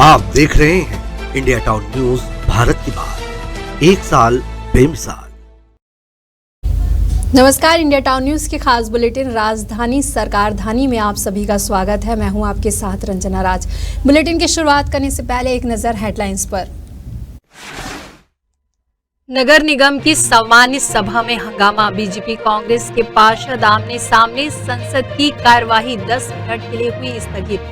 आप देख रहे हैं इंडिया टाउन न्यूज भारत की बात, एक साल बेमिसाल। नमस्कार, इंडिया टाउन न्यूज के खास बुलेटिन राजधानी सरकार धानी में आप सभी का स्वागत है। मैं हूं आपके साथ रंजना राज। बुलेटिन की शुरुआत करने से पहले एक नजर हेडलाइंस पर। नगर निगम की सामान्य सभा में हंगामा, बीजेपी कांग्रेस के पार्षद आमने सामने, संसद की कार्यवाही 10 मिनट के लिए हुई स्थगित।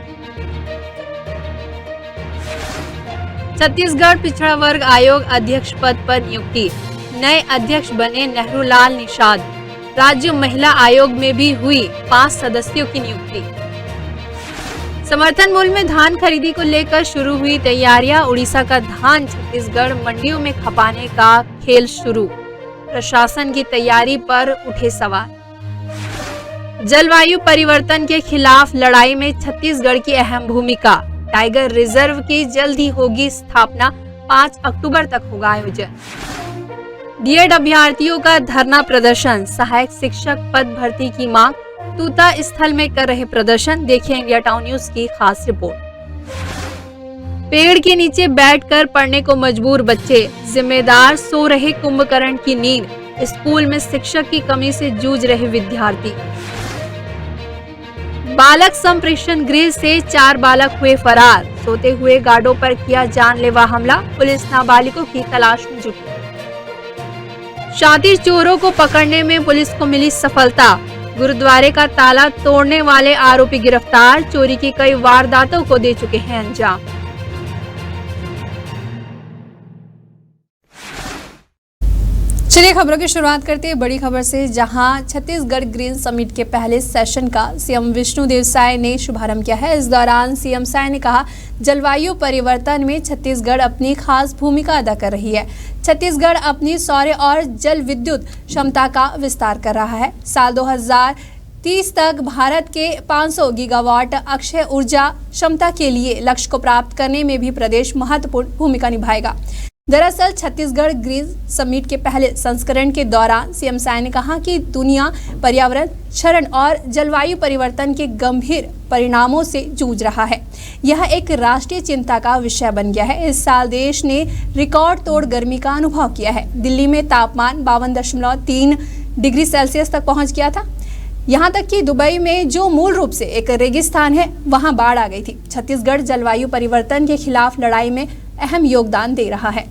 छत्तीसगढ़ पिछड़ा वर्ग आयोग अध्यक्ष पद पर नियुक्ति, नए अध्यक्ष बने नेहरू लाल निषाद। राज्य महिला आयोग में भी हुई 5 सदस्यों की नियुक्ति। समर्थन मूल्य में धान खरीदी को लेकर शुरू हुई तैयारियां, उड़ीसा का धान छत्तीसगढ़ मंडियों में खपाने का खेल शुरू, प्रशासन की तैयारी पर उठे सवाल। जलवायु परिवर्तन के खिलाफ लड़ाई में छत्तीसगढ़ की अहम भूमिका, टाइगर रिजर्व की जल्द ही होगी स्थापना, 5 अक्टूबर तक होगा आयोजन। डीएड अभ्यर्थियों का धरना प्रदर्शन, सहायक शिक्षक पद भर्ती की मांग, तूता स्थल में कर रहे प्रदर्शन। देखिए इंडिया टाउन न्यूज की खास रिपोर्ट। पेड़ के नीचे बैठकर पढ़ने को मजबूर बच्चे, जिम्मेदार सो रहे कुंभकर्ण की नींद, स्कूल में शिक्षक की कमी से जूझ रहे विद्यार्थी। बालक संप्रेषण गृह से 4 बालक हुए फरार, सोते हुए गार्डों पर किया जानलेवा हमला, पुलिस नाबालिगों की तलाश में जुटी। शातिर चोरों को पकड़ने में पुलिस को मिली सफलता, गुरुद्वारे का ताला तोड़ने वाले आरोपी गिरफ्तार, चोरी की कई वारदातों को दे चुके हैं अंजाम। चलिए खबरों की शुरुआत करते हैं बड़ी खबर से, जहां छत्तीसगढ़ ग्रीन समिट के पहले सेशन का सीएम विष्णुदेव साय ने शुभारंभ किया है। इस दौरान सीएम साय ने कहा, जलवायु परिवर्तन में छत्तीसगढ़ अपनी खास भूमिका अदा कर रही है। छत्तीसगढ़ अपनी सौर और जल विद्युत क्षमता का विस्तार कर रहा है। साल 2030 तक भारत के 500 गीगावाट अक्षय ऊर्जा क्षमता के लिए लक्ष्य को प्राप्त करने में भी प्रदेश महत्वपूर्ण भूमिका निभाएगा। दरअसल छत्तीसगढ़ ग्रीन समिट के पहले संस्करण के दौरान सीएम साय ने कहा कि दुनिया पर्यावरण क्षरण और जलवायु परिवर्तन के गंभीर परिणामों से जूझ रहा है। यह एक राष्ट्रीय चिंता का विषय बन गया है। इस साल देश ने रिकॉर्ड तोड़ गर्मी का अनुभव किया है। दिल्ली में तापमान 52.3 डिग्री सेल्सियस तक पहुंच गया था। यहाँ तक कि दुबई में जो मूल रूप से एक रेगिस्तान है, वहां बाढ़ आ गई थी। छत्तीसगढ़ जलवायु परिवर्तन के खिलाफ लड़ाई में अहम योगदान दे रहा है।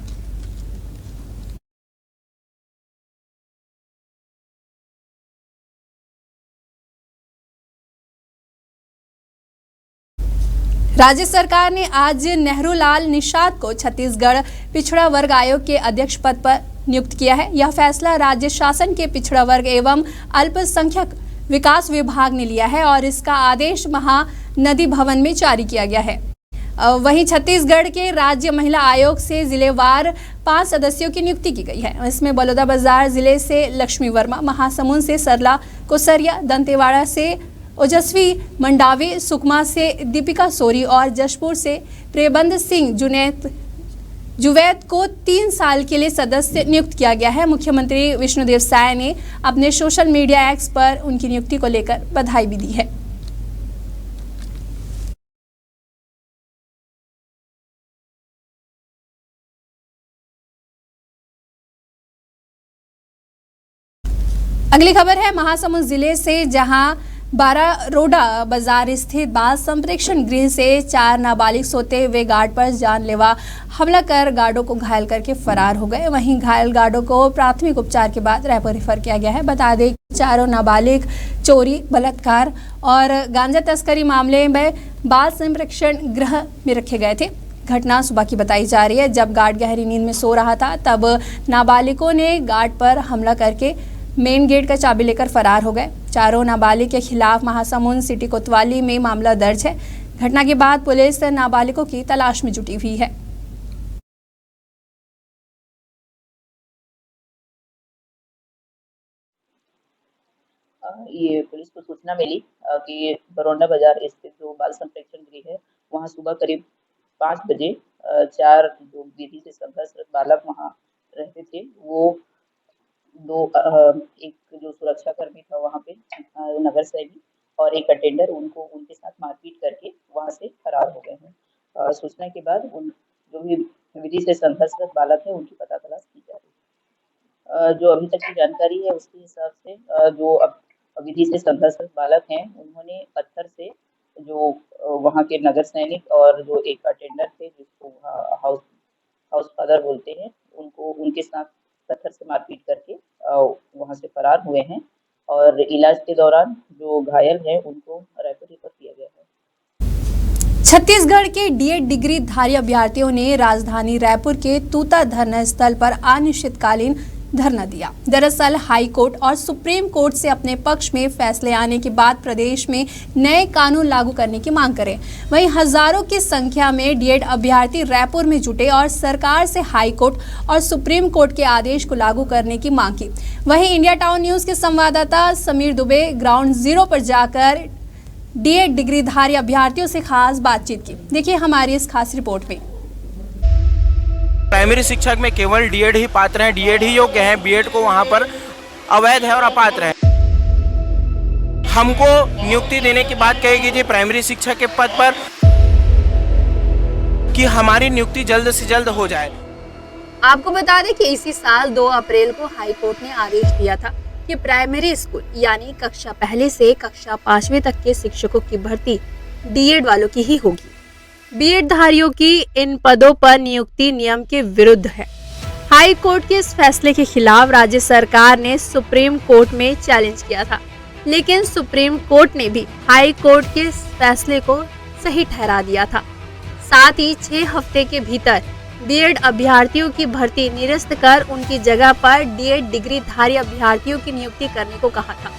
राज्य सरकार ने आज नेहरू लाल निषाद को छत्तीसगढ़ पिछड़ा वर्ग आयोग के अध्यक्ष पद पर नियुक्त किया है। यह फैसला राज्य शासन के पिछड़ा वर्ग एवं अल्पसंख्यक विकास विभाग ने लिया है और इसका आदेश महानदी भवन में जारी किया गया है। वहीं छत्तीसगढ़ के राज्य महिला आयोग से जिलेवार 5 सदस्यों की नियुक्ति की गई है। इसमें बलौदाबाजार जिले से लक्ष्मी वर्मा, महासमुंद से सरला कोसरिया, दंतेवाड़ा से ओजस्वी मंडावी, सुकमा से दीपिका सोरी और जशपुर से प्रेबंद सिंह जुवैत को 3 साल के लिए सदस्य नियुक्त किया गया है। मुख्यमंत्री विष्णुदेव साय ने अपने सोशल मीडिया एक्स पर उनकी नियुक्ति को लेकर बधाई भी दी है। अगली खबर है महासमुंद जिले से, जहां बारारोडा बाजार स्थित बाल संप्रेक्षण गृह से 4 नाबालिग सोते हुए गार्ड पर जानलेवा हमला कर गार्डों को घायल करके फरार हो गए। वहीं घायल गार्डों को प्राथमिक उपचार के बाद रायपुर रेफर किया गया है। बता दें कि चारों नाबालिग चोरी, बलात्कार और गांजा तस्करी मामले में बाल संप्रेक्षण गृह में रखे गए थे। घटना सुबह की बताई जा रही है। जब गार्ड गहरी नींद में सो रहा था, तब नाबालिगों ने गार्ड पर हमला करके मेन गेट का चाबी लेकर फरार हो गए। चारों नाबालिग के खिलाफ महासमुंद सिटी कोतवाली में मामला दर्ज है। घटना के बाद पुलिस नाबालिगों की तलाश में जुटी हुई है। ये पुलिस को सूचना मिली कि बरौंडा बाजार स्थित जो बाल संप्रेक्षण गृह है, वहाँ सुबह करीब 5 बजे 4 जो विधि से संघर्षरत बालक वहाँ रहते थे, वो एक जो सुरक्षा कर्मी था वहाँ पे नगर सेवी और एक अटेंडर, उनके साथ मारपीट करके वहाँ से फरार हो गए हैं। सूचना के बाद उन जो भी विधि से संघर्षरत बालक है उनकी पता तलाश की जा रही है। जो अभी तक की जानकारी है उसके हिसाब से जो अब विधि से संघर्षरत बालक हैं उन्होंने पत्थर से जो वहाँ के नगर सैनिक और जो एक अटेंडर थे जिसको हाउस फादर बोलते हैं उनको उनके साथ पत्थर से मारपीट करके वहाँ से फरार हुए हैं और इलाज के दौरान जो घायल है उनको रायपुर रेफर किया गया है। छत्तीसगढ़ के डीएड डिग्री धारी अभ्यर्थियों ने राजधानी रायपुर के तूता धरना स्थल पर अनिश्चितकालीन धरना दिया। दरअसल हाई कोर्ट और सुप्रीम कोर्ट से अपने पक्ष में फैसले आने के बाद प्रदेश में नए कानून लागू करने की मांग करें। वहीं हजारों की संख्या में डीएड अभ्यर्थी रायपुर में जुटे और सरकार से हाई कोर्ट और सुप्रीम कोर्ट के आदेश को लागू करने की मांग की। वहीं इंडिया टाउन न्यूज के संवाददाता समीर दुबे ग्राउंड जीरो पर जाकर डीएड डिग्रीधारी अभ्यर्थियों से खास बातचीत की। देखिए हमारी इस खास रिपोर्ट में। प्राइमरी शिक्षक में केवल डीएड ही पात्र हैं, डीएड ही योग्य हैं, बीएड को वहां पर अवैध है और अपात्र है। हमको नियुक्ति देने की बात कही थी प्राइमरी शिक्षक के पद पर कि हमारी नियुक्ति जल्द से जल्द हो जाए। आपको बता दें कि इसी साल 2 अप्रैल को हाई कोर्ट ने आदेश दिया था कि प्राइमरी स्कूल यानी कक्षा पहले से कक्षा 5वीं तक के शिक्षकों की भर्ती डीएड वालों की ही होगी। बीएड धारियों की इन पदों पर नियुक्ति नियम के विरुद्ध है। हाई कोर्ट के इस फैसले के खिलाफ राज्य सरकार ने सुप्रीम कोर्ट में चैलेंज किया था, लेकिन सुप्रीम कोर्ट ने भी हाई कोर्ट के इस फैसले को सही ठहरा दिया था। साथ ही 6 हफ्ते के भीतर बीएड अभ्यर्थियों की भर्ती निरस्त कर उनकी जगह पर डीएड डिग्रीधारी अभ्यर्थियों की नियुक्ति करने को कहा था।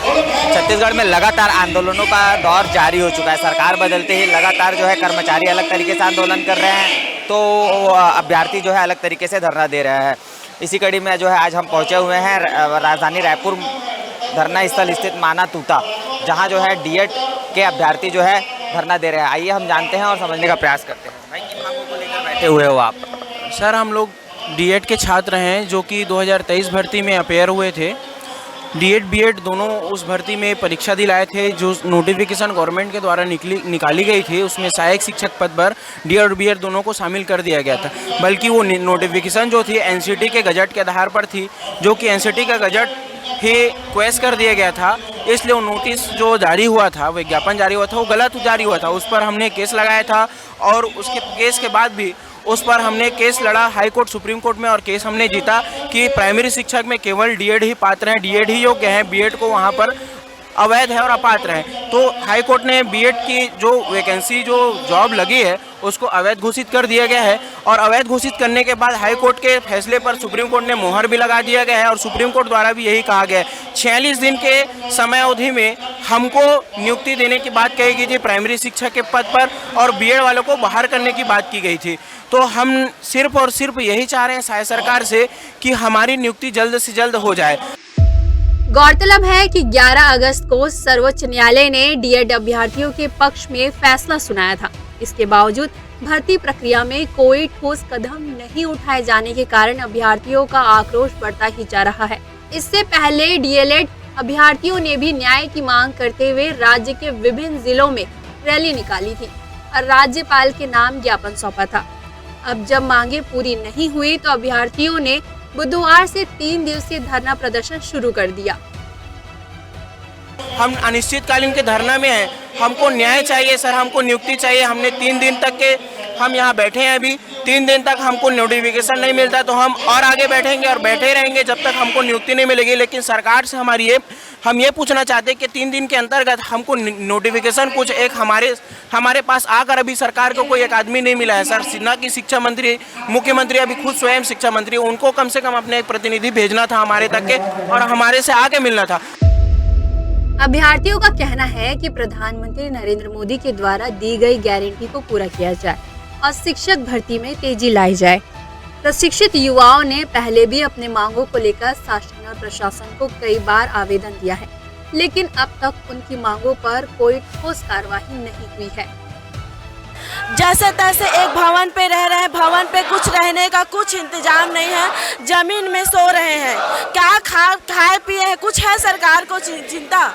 छत्तीसगढ़ में लगातार आंदोलनों का दौर जारी हो चुका है। सरकार बदलते ही लगातार जो है कर्मचारी अलग तरीके से आंदोलन कर रहे हैं तो अभ्यर्थी जो है अलग तरीके से धरना दे रहे हैं। इसी कड़ी में जो है आज हम पहुंचे हुए हैं राजधानी रायपुर धरना स्थल स्थित माना तूता, जहां जो है डीएड के अभ्यर्थी जो है धरना दे रहे हैं। आइए हम जानते हैं और समझने का प्रयास करते हैं। भाई किन मांगों को लेकर बैठे हुए हो आप? सर हम लोग डीएड के छात्र हैं जो कि 2023 भर्ती में अपेयर हुए थे। डीएड बीएड दोनों उस भर्ती में परीक्षा दिलाए थे। जो नोटिफिकेशन गवर्नमेंट के द्वारा निकाली गई थी उसमें सहायक शिक्षक पद पर डीएड और बीएड दोनों को शामिल कर दिया गया था। बल्कि वो नोटिफिकेशन जो थी एनसीटी के गजट के आधार पर थी, जो कि एनसीटी का गजट ही क्वेश कर दिया गया था। इसलिए वो नोटिस जो जारी हुआ था, विज्ञापन जारी हुआ था, वो गलत जारी हुआ था। उस पर हमने केस लगाया था और उसके केस के बाद भी उस पर हमने केस लड़ा हाई कोर्ट सुप्रीम कोर्ट में और केस हमने जीता कि प्राइमरी शिक्षक में केवल डीएड ही पात्र हैं, डीएड ही योग्य हैं, बीएड को वहां पर अवैध है और अपात्र है। तो हाई कोर्ट ने बीएड की जो वैकेंसी जो जॉब लगी है उसको अवैध घोषित कर दिया गया है और अवैध घोषित करने के बाद हाई कोर्ट के फैसले पर सुप्रीम कोर्ट ने मोहर भी लगा दिया गया है और सुप्रीम कोर्ट द्वारा भी यही कहा गया है 46 दिन के समय अवधि में हमको नियुक्ति देने की बात कही गई थी प्राइमरी शिक्षक के पद पर और बीएड वालों को बाहर करने की बात की गई थी। तो हम सिर्फ और सिर्फ यही चाह रहे हैं शायद सरकार से कि हमारी नियुक्ति जल्द से जल्द हो जाए। गौरतलब है कि 11 अगस्त को सर्वोच्च न्यायालय ने डीएड अभ्यर्थियों के पक्ष में फैसला सुनाया था। इसके बावजूद भर्ती प्रक्रिया में कोई ठोस कदम नहीं उठाए जाने के कारण अभ्यर्थियों का आक्रोश बढ़ता ही जा रहा है। इससे पहले डीएलएड अभ्यर्थियों ने भी न्याय की मांग करते हुए राज्य के विभिन्न जिलों में रैली निकाली थी और राज्यपाल के नाम ज्ञापन सौंपा था। अब जब मांगे पूरी नहीं हुई तो अभ्यर्थियों ने बुधवार से 3 दिवसीय धरना प्रदर्शन शुरू कर दिया। हम अनिश्चितकालीन के धरना में हैं। हमको न्याय चाहिए सर, हमको नियुक्ति चाहिए। हमने 3 दिन तक के हम यहाँ बैठे हैं, अभी 3 दिन तक हमको नोटिफिकेशन नहीं मिलता तो हम और आगे बैठेंगे और बैठे रहेंगे जब तक हमको नियुक्ति नहीं मिलेगी। लेकिन सरकार से हम ये पूछना चाहते हैं कि 3 दिन के अंतर्गत हमको नोटिफिकेशन कुछ एक हमारे पास आकर अभी सरकार को कोई एक आदमी नहीं मिला है सर। ना कि शिक्षा मंत्री, मुख्यमंत्री अभी खुद स्वयं शिक्षा मंत्री, उनको कम से कम अपने एक प्रतिनिधि भेजना था हमारे तक के और हमारे से आके मिलना था। अभ्यर्थियों का कहना है कि प्रधानमंत्री नरेंद्र मोदी के द्वारा दी गई गारंटी को पूरा किया जाए और शिक्षक भर्ती में तेजी लाई जाए। प्रशिक्षित युवाओं ने पहले भी अपने मांगों को लेकर शासन और प्रशासन को कई बार आवेदन दिया है, लेकिन अब तक उनकी मांगों पर कोई ठोस कार्रवाई नहीं हुई है। जैसे तैसे एक भवन पे रह रहे हैं, भवन पे कुछ रहने का कुछ इंतजाम नहीं है, जमीन में सो रहे हैं। क्या खाए पिए हैं, कुछ है सरकार को चिंता?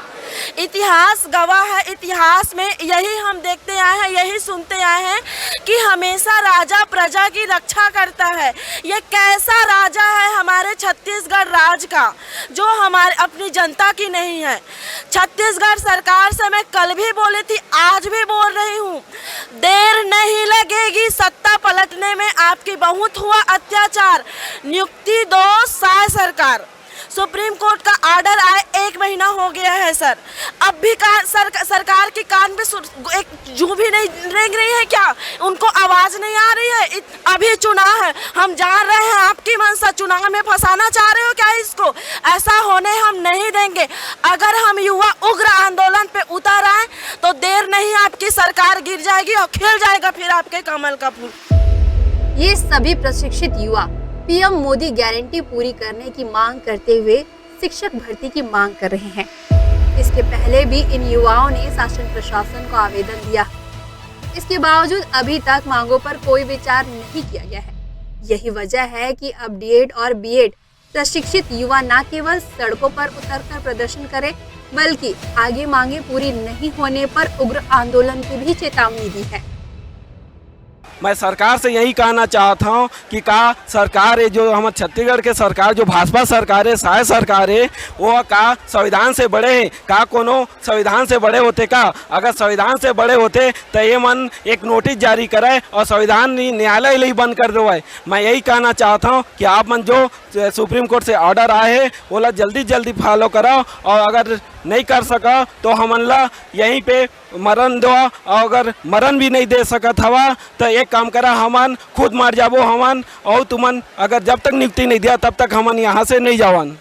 इतिहास गवाह है, इतिहास में यही हम देखते आए हैं, यही सुनते आए हैं कि हमेशा राजा प्रजा की रक्षा करता है। ये कैसा राजा है हमारे छत्तीसगढ़ राज्य का जो हमारे अपनी जनता की नहीं है। छत्तीसगढ़ सरकार से मैं कल भी बोली थी, आज भी बोल रही हूँ, देर नहीं लगेगी सत्ता पलटने में। आपकी बहुत हुआ अत्याचार, नियुक्ति दो साय सरकार। सुप्रीम कोर्ट का ऑर्डर आए 1 महीना हो गया है सर, अब भी सरकार की कान पे एक जू भी नहीं रेंग रही है क्या? उनको आवाज़ नहीं आ रही है? अभी चुनाव है, हम जान रहे हैं आपकी मंशा, चुनाव में फंसाना चाह रहे हो क्या इसको? ऐसा होने हम नहीं देंगे। अगर हम युवा उग्र आंदोलन पे उतर आए तो देर नहीं, आपकी सरकार गिर जाएगी और खिल जाएगा फिर आपके कमल का फूल। ये सभी प्रशिक्षित युवा पीएम मोदी गारंटी पूरी करने की मांग करते हुए शिक्षक भर्ती की मांग कर रहे हैं। इसके पहले भी इन युवाओं ने शासन प्रशासन को आवेदन दिया, इसके बावजूद अभी तक मांगों पर कोई विचार नहीं किया गया है। यही वजह है कि अब डीएड और बीएड प्रशिक्षित युवा न केवल सड़कों पर उतरकर प्रदर्शन करें, बल्कि आगे मांगे पूरी नहीं होने पर उग्र आंदोलन की भी चेतावनी दी है। मैं सरकार से यही कहना चाहता हूँ कि का सरकार है जो हमारे छत्तीसगढ़ के सरकार, जो भाजपा सरकार है, सहाय सरकार है, वो का संविधान से बड़े हैं का? कोनो संविधान से बड़े होते का? अगर संविधान से बड़े होते तो ये मन एक नोटिस जारी कराए और संविधान न्यायालय ही बंद कर दो। मैं यही कहना चाहता हूँ कि आप मन जो सुप्रीम कोर्ट से ऑर्डर आए हैं वो ला जल्दी फॉलो कराओ, और अगर नहीं कर सका तो हमन ला यहीं पे मरण दो, और अगर मरण भी नहीं दे सकत हवा तो एक काम करा, हमन खुद मर जाबो हमन, और तुमन अगर जब तक नियुक्ति नहीं दिया तब तक हमन यहाँ से नहीं जावन।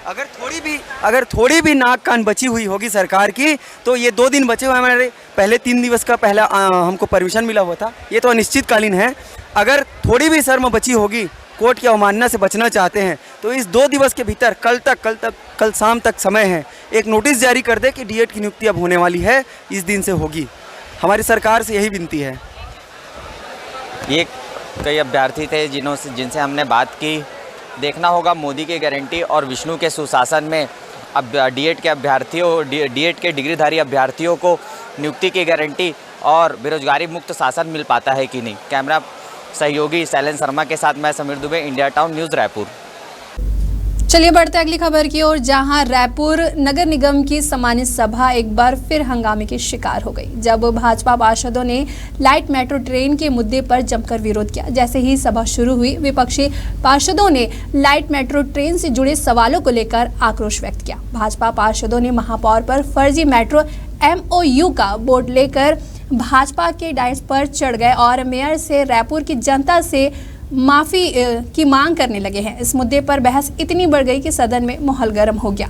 अगर थोड़ी भी नाक कान बची हुई होगी सरकार की तो ये 2 दिन बचे हुए हमारे, पहले 3 दिवस का पहला हमको परमिशन मिला हुआ था, ये तो अनिश्चितकालीन है। अगर थोड़ी भी शर्म बची होगी, कोर्ट की अवमानना से बचना चाहते हैं तो इस 2 दिवस के भीतर कल शाम तक समय है, एक नोटिस जारी कर दे कि डीएड की नियुक्ति अब होने वाली है, इस दिन से होगी। हमारी सरकार से यही विनती है। ये कई अभ्यर्थी थे जिनसे हमने बात की। देखना होगा मोदी की गारंटी और विष्णु के सुशासन में अब डीएड के डिग्रीधारी अभ्यर्थियों को नियुक्ति की गारंटी और बेरोजगारी मुक्त शासन मिल पाता है कि नहीं। कैमरा सहयोगी शैलेंद्र शर्मा के साथ मैं Sameer Dubey, India town news, Raipur. चलिए बढ़ते अगली खबर की ओर, जहां रायपुर नगर निगम की सामान्य सभा एक बार फिर हंगामे की शिकार हो गई, जब भाजपा पार्षदों ने लाइट मेट्रो ट्रेन के मुद्दे पर जमकर विरोध किया। जैसे ही सभा शुरू हुई, विपक्षी पार्षदों ने लाइट मेट्रो ट्रेन से जुड़े सवालों को लेकर आक्रोश व्यक्त किया। भाजपा पार्षदों ने महापौर पर फर्जी मेट्रो MOU का बोर्ड लेकर भाजपा के डायस पर चढ़ गए और मेयर से रायपुर की जनता से माफी की मांग करने लगे हैं। इस मुद्दे पर बहस इतनी बढ़ गई कि सदन में माहौल गर्म हो गया।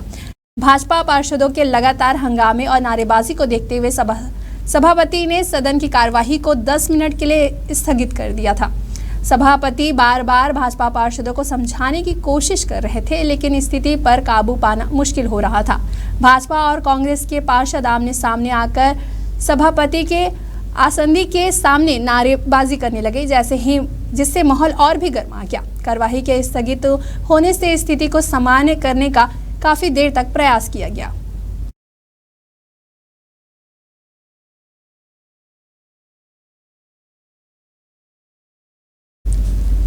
भाजपा पार्षदों के लगातार हंगामे और नारेबाजी को देखते हुए सभापति ने सदन की कार्यवाही को 10 मिनट के लिए स्थगित कर दिया था। सभापति बार बार भाजपा पार्षदों को समझाने की कोशिश कर रहे थे, लेकिन स्थिति पर काबू पाना मुश्किल हो रहा था। भाजपा और कांग्रेस के पार्षद आमने सामने आकर सभापति के आसंदी के सामने नारेबाजी करने लगे, जिससे माहौल और भी गर्मा गया। कार्यवाही के स्थगित होने से स्थिति को सामान्य करने का काफी देर तक प्रयास किया गया।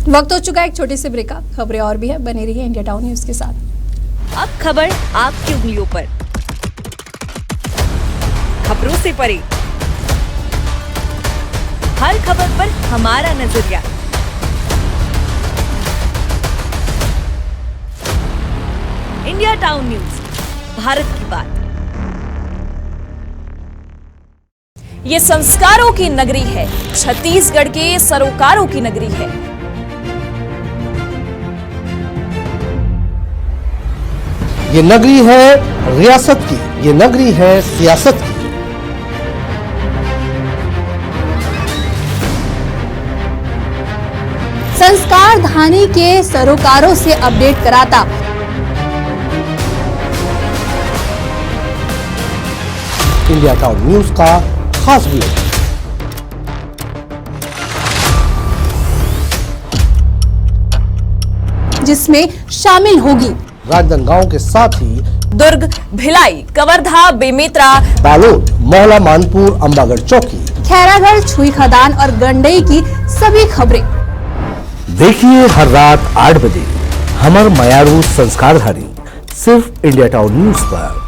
वक्त हो चुका है एक छोटी सी ब्रेक का। खबरें और भी है, बने रहिए इंडिया टाउन न्यूज़ के साथ। अब खबर आपकी उंगलियों पर, खबरों से परे, हर खबर पर हमारा नजरिया। इंडिया टाउन न्यूज़, भारत की बात। ये संस्कारों की नगरी है, छत्तीसगढ़ के सरोकारों की नगरी है। ये नगरी है रियासत की, ये नगरी है सियासत की। संस्कार धानी के सरोकारों से अपडेट कराता इंडिया टाउन न्यूज़ का खास बुलेटिन। जिसमें शामिल होगी राजनांदगांव के साथ ही दुर्ग, भिलाई, कवर्धा, बेमेतरा, बालोद, मोहला मानपुर, अंबागढ़ चौकी, खैरागढ़, छुई खदान और गंडई की सभी खबरें देखिए हर रात 8 बजे हमर मयारू संस्कारधारी सिर्फ इंडिया टाउन न्यूज पर।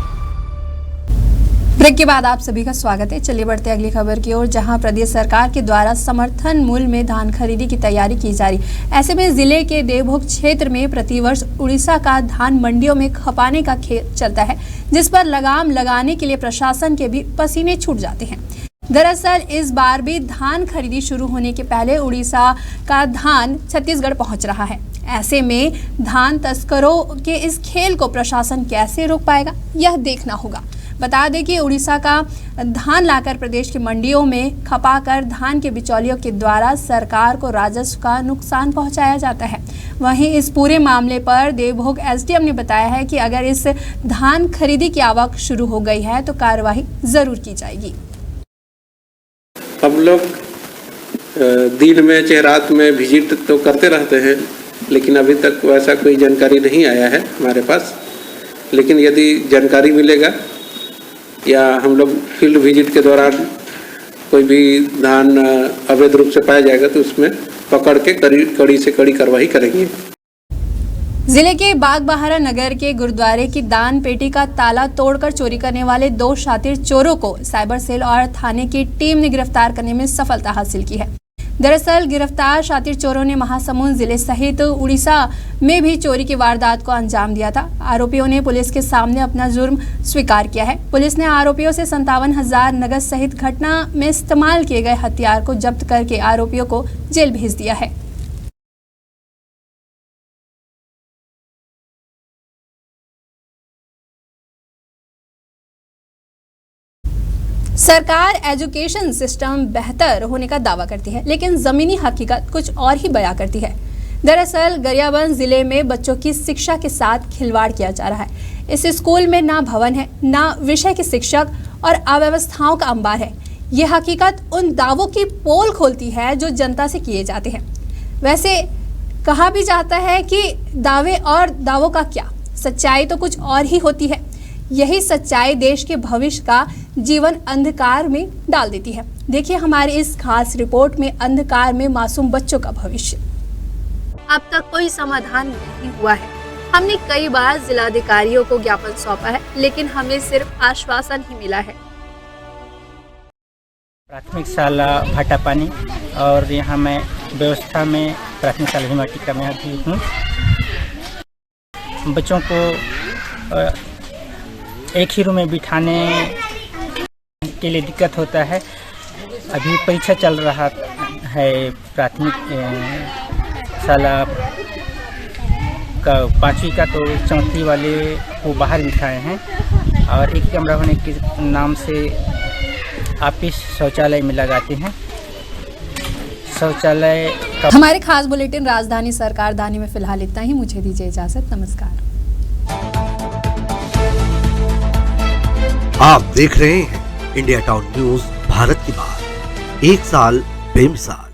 ब्रेक के बाद आप सभी का स्वागत है। चलिए बढ़ते अगली खबर की ओर, जहां प्रदेश सरकार के द्वारा समर्थन मूल्य में धान खरीदी की तैयारी की जा रही। ऐसे में जिले के देवभोग क्षेत्र में प्रतिवर्ष उड़ीसा का धान मंडियों में खपाने का खेल चलता है, जिस पर लगाम लगाने के लिए प्रशासन के भी पसीने छूट जाते हैं। दरअसल इस बार भी धान खरीदी शुरू होने के पहले उड़ीसा का धान छत्तीसगढ़ पहुंच रहा है। ऐसे में धान तस्करों के इस खेल को प्रशासन कैसे रोक पाएगा, यह देखना होगा। बता दें कि उड़ीसा का धान लाकर प्रदेश की मंडियों में खपाकर धान के बिचौलियों के द्वारा सरकार को राजस्व का नुकसान पहुंचाया जाता है। वहीं इस पूरे मामले पर देवभोग एसडीएम ने बताया है कि अगर इस धान खरीदी की आवक शुरू हो गई है तो कार्यवाही जरूर की जाएगी। हम लोग दिन में चाहे रात में विजिट तो करते रहते हैं, लेकिन अभी तक वैसा कोई जानकारी नहीं आया है हमारे पास। लेकिन यदि जानकारी मिलेगा या हम लोग फील्ड विजिट के दौरान कोई भी धान अवैध रूप से पाया जाएगा तो उसमें पकड़ के कड़ी से कड़ी कार्रवाई करेंगे। जिले के बागबाहरा नगर के गुरुद्वारे की दान पेटी का ताला तोड़कर चोरी करने वाले 2 शातिर चोरों को साइबर सेल और थाने की टीम ने गिरफ्तार करने में सफलता हासिल की है। दरअसल गिरफ्तार शातिर चोरों ने महासमुंद जिले सहित उड़ीसा में भी चोरी की वारदात को अंजाम दिया था। आरोपियों ने पुलिस के सामने अपना जुर्म स्वीकार किया है। पुलिस ने आरोपियों से 57,000 नगद सहित घटना में इस्तेमाल किए गए हथियार को जब्त करके आरोपियों को जेल भेज दिया है। सरकार एजुकेशन सिस्टम बेहतर होने का दावा करती है, लेकिन जमीनी हकीकत कुछ और ही बयां करती है। दरअसल गरियाबंद जिले में बच्चों की शिक्षा के साथ खिलवाड़ किया जा रहा है। इस स्कूल में ना भवन है, ना विषय के शिक्षक और अव्यवस्थाओं का अंबार है। ये हकीकत उन दावों की पोल खोलती है जो जनता से किए जाते हैं। वैसे कहा भी जाता है कि दावे और दावों का क्या, सच्चाई तो कुछ और ही होती है। यही सच्चाई देश के भविष्य का जीवन अंधकार में डाल देती है। देखिए हमारी इस खास रिपोर्ट में अंधकार में मासूम बच्चों का भविष्य। अब तक कोई समाधान नहीं हुआ है। हमने कई बार जिलाधिकारियों को ज्ञापन सौंपा है, लेकिन हमें सिर्फ आश्वासन ही मिला है। प्राथमिक शाला भाटापानी और यहाँ मैं व्यवस्था में प्राथमिक शाला हिमाटी का मैं भी हूँ। बच्चों को एक ही रूम में बिठाने के लिए दिक्कत होता है। अभी परीक्षा चल रहा है प्राथमिक शाला का 5वीं का, तो 4वीं वाले को बाहर बिठाए हैं और एक कमरा होने के नाम से ऑफिस शौचालय में लगाते हैं। शौचालय का हमारे खास बुलेटिन राजधानी सरकार दानी में फिलहाल इतना ही। मुझे दीजिए इजाजत, नमस्कार। आप देख रहे हैं इंडिया टाउन न्यूज, भारत की बात, 1 साल बेमिसाल।